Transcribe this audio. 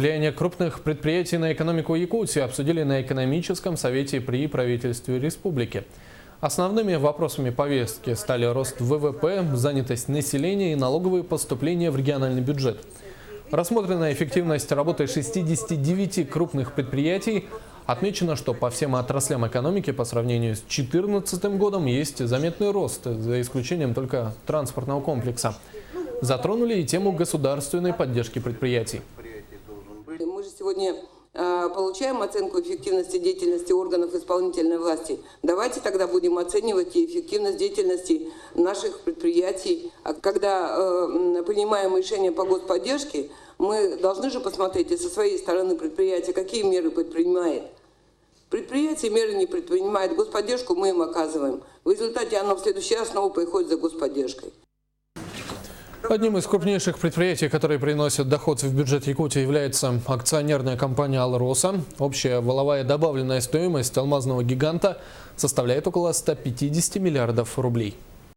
влияние крупных предприятий на экономику Якутии обсудили на экономическом совете при правительстве республики. Основными вопросами повестки стали рост ВВП, занятость населения и налоговые поступления в региональный бюджет. Рассмотрена эффективность работы 69 крупных предприятий. Отмечено, что по всем отраслям экономики по сравнению с 2014 годом есть заметный рост, за исключением только транспортного комплекса. Затронули и тему государственной поддержки предприятий. Мы же сегодня получаем оценку эффективности деятельности органов исполнительной власти. Давайте тогда будем оценивать и эффективность деятельности наших предприятий. А когда принимаем решение по господдержке, мы должны же посмотреть и со своей стороны предприятия, какие меры предпринимает. Предприятие меры не предпринимает, господдержку мы им оказываем. В результате оно в следующий раз снова приходит за господдержкой. Одним из крупнейших предприятий, которые приносят доход в бюджет Якутии, является акционерная компания «Алроса». Общая валовая добавленная стоимость алмазного гиганта составляет около 150 миллиардов рублей.